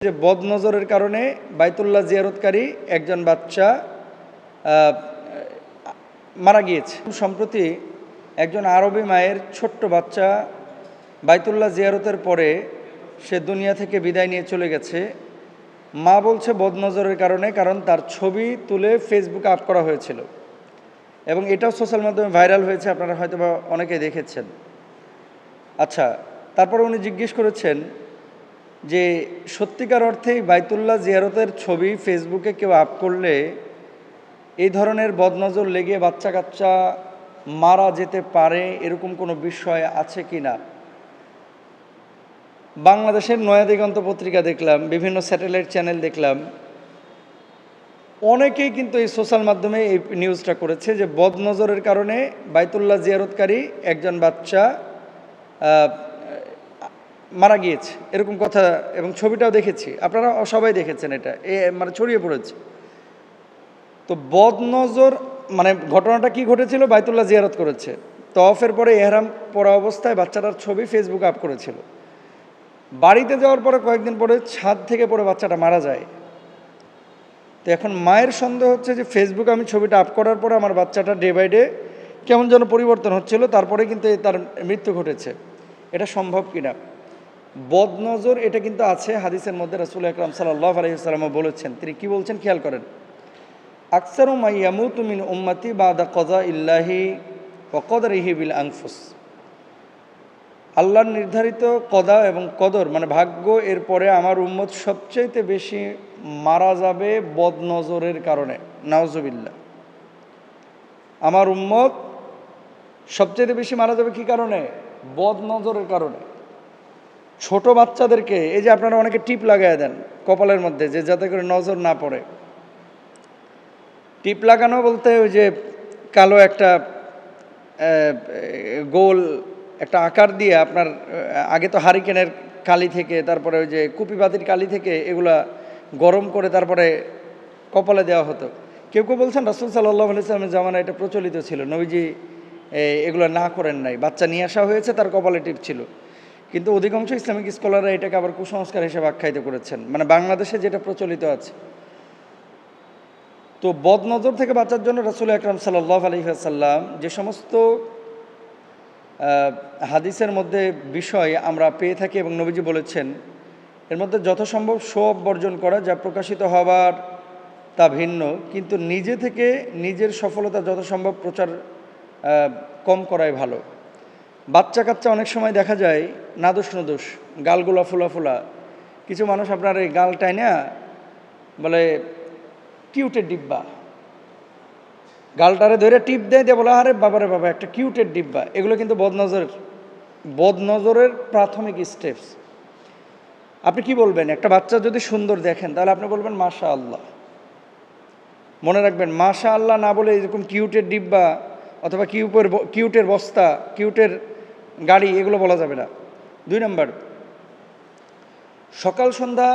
যে বদনজরের কারণে বাইতুল্লাহ জিয়ারতকারী একজন বাচ্চা মারা গিয়েছে। সম্প্রতি একজন আরবি মায়ের ছোট্ট বাচ্চা বাইতুল্লাহ জিয়ারতের পরে সে দুনিয়া থেকে বিদায় নিয়ে চলে গেছে। মা বলছে বদনজরের কারণে, কারণ তার ছবি তুলে ফেসবুকে আপ করা হয়েছিল এবং এটাও সোশ্যাল মাধ্যমে ভাইরাল হয়েছে, আপনারা হয়তো বা অনেকেই দেখেছেন। আচ্ছা, তারপরে উনি জিজ্ঞেস করেছেন যে সত্যিকার অর্থেই বাইতুল্লাহ জিয়ারতের ছবি ফেসবুকে কেউ আপ করলে এই ধরনের বদনজর লেগে বাচ্চা কাচ্চা মারা যেতে পারে, এরকম কোনো বিষয় আছে কি না। বাংলাদেশের নয়া দিগন্ত পত্রিকা দেখলাম, বিভিন্ন স্যাটেলাইট চ্যানেল দেখলাম, অনেকেই কিন্তু এই সোশ্যাল মাধ্যমে এই নিউজটা করেছে যে বদনজরের কারণে বাইতুল্লাহ জিয়ারতকারী একজন বাচ্চা মারা গিয়েছে, এরকম কথা, এবং ছবিটাও দেখেছি, আপনারা সবাই দেখেছেন, এটা মানে ছড়িয়ে পড়েছে। তো বদনজর মানে ঘটনাটা কি ঘটেছিল, বাইতুল্লাহ জিয়ারত করেছে, তওয়াফের পরে এহরাম পরা অবস্থায় বাচ্চাটার ছবি ফেসবুকে আপ করেছিল। বাড়িতে যাওয়ার পরে কয়েকদিন পরে ছাদ থেকে পড়ে বাচ্চাটা মারা যায়। তো এখন মায়ের সন্দেহ হচ্ছে যে ফেসবুকে আমি ছবিটা আপ করার পরে আমার বাচ্চাটা ডে বাই ডে কেমন যেন পরিবর্তন হচ্ছিল, তারপরে কিন্তু তার মৃত্যু ঘটেছে। এটা সম্ভব কিনা। বদনজর এটা কিন্তু আছে হাদিসের মধ্যে। রাসূল আকরাম সাল্লাল্লাহু আলাইহি ওয়াসাল্লাম বলেছেন, তিনি কি বলছেন খেয়াল করেন, আকসারু মা ইয়ামুতু মিন উম্মতি বাদা কযা ইল্লাহি ওয়া কদরিহি বিল আনফুস। আল্লাহর নির্ধারিত কদা এবং কদর মানে ভাগ্য, এরপরে আমার উম্মত সবচাইতে বেশি মারা যাবে বদনজরের কারণে। নাউজুবিল্লাহ। আমার উম্মত সবচাইতে বেশি মারা যাবে কি কারণে? বদনজরের কারণে। ছোট বাচ্চাদেরকে এই যে আপনারা অনেকে টিপ লাগায় দেন কপালের মধ্যে, যে যাতে করে নজর না পড়ে। টিপ লাগানো বলতে ওই যে কালো একটা গোল একটা আকার দিয়ে আপনার আগে তো হারিকেনের কালি থেকে, তারপরে ওই যে কুপিবাতির কালি থেকে এগুলা গরম করে তারপরে কপালে দেওয়া হতো। কেউ কেউ বলছেন রাসূল সাল্লাল্লাহু আলাইহি ওয়াসাল্লামের জামানায় এটা প্রচলিত ছিল, নবীজি এগুলো না করেন নাই, বাচ্চা নিয়ে আসা হয়েছে, তার কপালে টিপ ছিল। কিন্তু অধিকাংশ ইসলামিক স্কলাররা এটাকে আবার কুসংস্কার হিসেবে আখ্যায়িত করেছেন, মানে বাংলাদেশে যেটা প্রচলিত আছে। তো বদনজর থেকে বাঁচার জন্য রাসূল আকরাম সাল্লাল্লাহু আলাইহি ওয়াসাল্লাম যে সমস্ত হাদিসের মধ্যে বিষয় আমরা পেয়ে থাকি এবং নবীজি বলেছেন, এর মধ্যে যথাসম্ভব শোভ বর্জন করা, যা প্রকাশিত হবার তা ভিন্ন, কিন্তু নিজে থেকে নিজের সফলতা যথাসম্ভব প্রচার কম করাই ভালো। বাচ্চা কাচ্চা অনেক সময় দেখা যায় নাদোষ নদোষ, গালগুলা ফোলা ফোলা, কিছু মানুষ আপনার এই গাল টাইনা বলে কিউটের ডিব্বা, গালটারে ধরে টিপ দেয়, দিয়ে বলে আরে বাবারে বাবা একটা কিউটের ডিব্বা। এগুলো কিন্তু বদনজরের প্রাথমিক স্টেপস। আপনি কি বলবেন, একটা বাচ্চা যদি সুন্দর দেখেন তাহলে আপনি বলবেন মাশা আল্লাহ। মনে রাখবেন, মাশা আল্লাহ না বলে এরকম কিউটের ডিব্বা অথবা কিউটের বস্তা, কিউটের গাড়ি, এগুলো বলা যাবে না। 2 নম্বর, সকাল সন্ধ্যা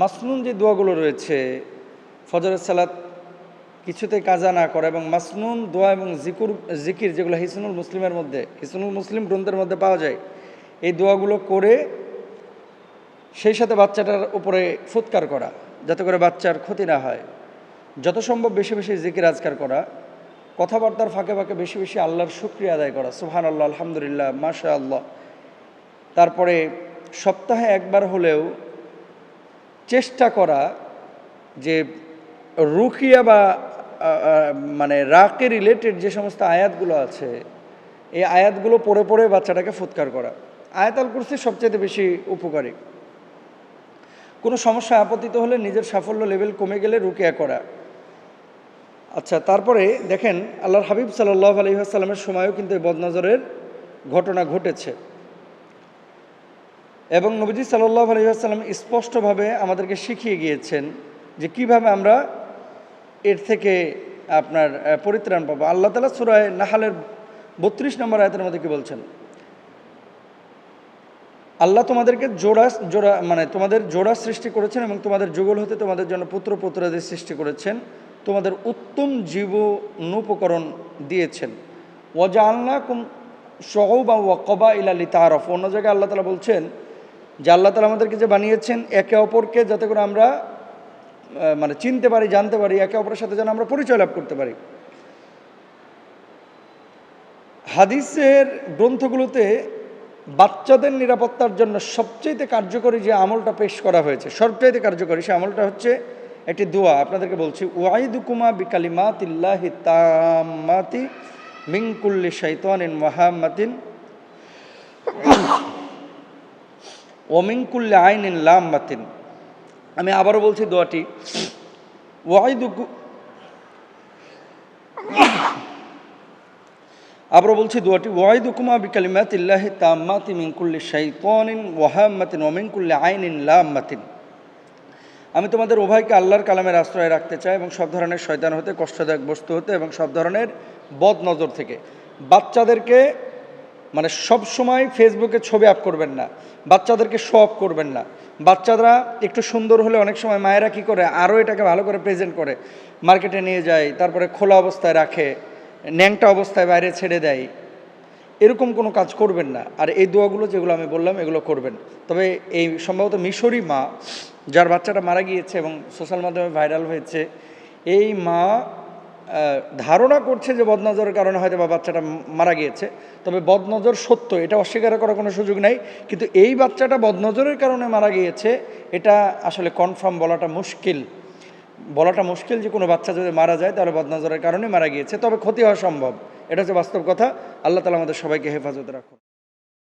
মাসনুন যে দোয়াগুলো রয়েছে, ফজরের সালাত কিছুতে কাজা না করা, এবং মাসনুন দোয়া এবং জিকির যেগুলো হিসনুল মুসলিমের মধ্যে, হিসনুল মুসলিম গ্রন্থের মধ্যে পাওয়া যায়, এই দোয়াগুলো করে সেই সাথে বাচ্চাটার উপরে ফুৎকার করা, যাতে করে বাচ্চার ক্ষতি না হয়। যত সম্ভব বেশি বেশি জিকির আজকার করা, কথাবার্তার ফাঁকে ফাঁকে বেশি বেশি আল্লাহর শুকরিয়া আদায় করা, সুবহানাল্লাহ, আলহামদুলিল্লাহ, মাশা আল্লাহ। তারপরে সপ্তাহে একবার হলেও চেষ্টা করা যে রুকিয়া বা মানে রাকে রিলেটেড যে সমস্ত আয়াতগুলো আছে, এই আয়াতগুলো পড়ে পড়ে বাচ্চাটাকে ফুৎকার করা। আয়াতুল কুরসি সবচেয়ে বেশি উপকারী। কোনো সমস্যা আপতিত হলে নিজের সাফল্য লেভেল কমে গেলে রুকিয়া করা। আচ্ছা, তারপরে দেখেন আল্লাহর হাবিব সাল্লাল্লাহু আলাইহি ওয়াসাল্লামের সময়ও কিন্তু এই বদনজরের ঘটনা ঘটেছে এবং নবীজি সাল্লাল্লাহু আলাইহি ওয়াসাল্লাম স্পষ্টভাবে আমাদেরকে শিখিয়ে গিয়েছেন যে কিভাবে আমরা এর থেকে আপনার পরিত্রাণ পাবো। আল্লাহ তাআলা সূরা নাহলের 32 নম্বর আয়াতের মধ্যে কি বলছেন, আল্লাহ তোমাদেরকে তোমাদের জোড়া সৃষ্টি করেছেন এবং তোমাদের যুগল হতে তোমাদের জন্য পুত্র পুত্রাদের সৃষ্টি করেছেন, তোমাদের উত্তম জীবনোপকরণ দিয়েছেন। ওয়াজআলনাকুম শুউবান ওয়া ক্বাবাইলা লিতাআরাফু। অন্য জায়গায় আল্লাহ তাআলা বলছেন যে আল্লাহ তাআলা আমাদেরকে যে বানিয়েছেন একে অপরকে যাতে করে আমরা মানে চিনতে পারি, জানতে পারি, একে অপরের সাথে যেন আমরা পরিচয় লাভ করতে পারি। হাদিসের গ্রন্থগুলোতে বাচ্চাদের নিরাপত্তার জন্য সবচাইতে কার্যকরী যে আমলটা পেশ করা হয়েছে, সবচাইতে কার্যকরী সে আমলটা হচ্ছে একটি দোয়া। আপনাদেরকে বলছি, ওয়াইদুকুমা বিকালিমাতিল্লাহি তাম্মাতি মিন কুল্লি শাইতানিন ওয়াহাম্মাতিন ওয়া মিন কুল্লি আইনিন লাম্মাতিন। আমি আবারও বলছি দোয়াটি, আবারও বলছি দোয়াটি, ওয়াইদুকুমা বিকালিমাতিল্লাহি তাম্মাতি মিন কুল্লি শাইতানিন ওয়াহাম্মাতিন ওয়া মিন কুল্লি আইনিন লাম্মাতিন। আমি তোমাদের উভয়কে আল্লাহর কালামের আশ্রয় রাখতে চাই এবং সব ধরনের শয়তান হতে, কষ্টদায়ক বস্তু হতে এবং সব ধরনের বদ নজর থেকে। বাচ্চাদেরকে মানে সব সময় ফেসবুকে ছবি আপ করবেন না, বাচ্চাদেরকে শো অফ করবেন না। বাচ্চারা একটু সুন্দর হলে অনেক সময় মায়েরা কী করে, আরও এটাকে ভালো করে প্রেজেন্ট করে মার্কেটে নিয়ে যায়, তারপরে খোলা অবস্থায় রাখে, ন্যাংটা অবস্থায় বাইরে ছেড়ে দেয়। এরকম কোনো কাজ করবেন না। আর এই দোয়াগুলো যেগুলো আমি বললাম এগুলো করবেন। তবে এই সম্ভবত মিশরি মা যার বাচ্চাটা মারা গিয়েছে এবং সোশ্যাল মাধ্যমে ভাইরাল হয়েছে, এই মা ধারণা করছে যে বদনজরের কারণে হয়তো বা বাচ্চাটা মারা গিয়েছে। তবে বদনজর সত্য, এটা অস্বীকার করার কোনো সুযোগ নাই। কিন্তু এই বাচ্চাটা বদনজরের কারণে মারা গিয়েছে এটা আসলে কনফার্ম বলাটা মুশকিল যে কোনো বাচ্চা যদি মারা যায় তাহলে বদনজরের কারণে মারা গিয়েছে। তবে ক্ষতি হওয়া সম্ভব, এটা হচ্ছে বাস্তব কথা। আল্লাহ তাআলা আমাদের সবাইকে হেফাজতে রাখুন।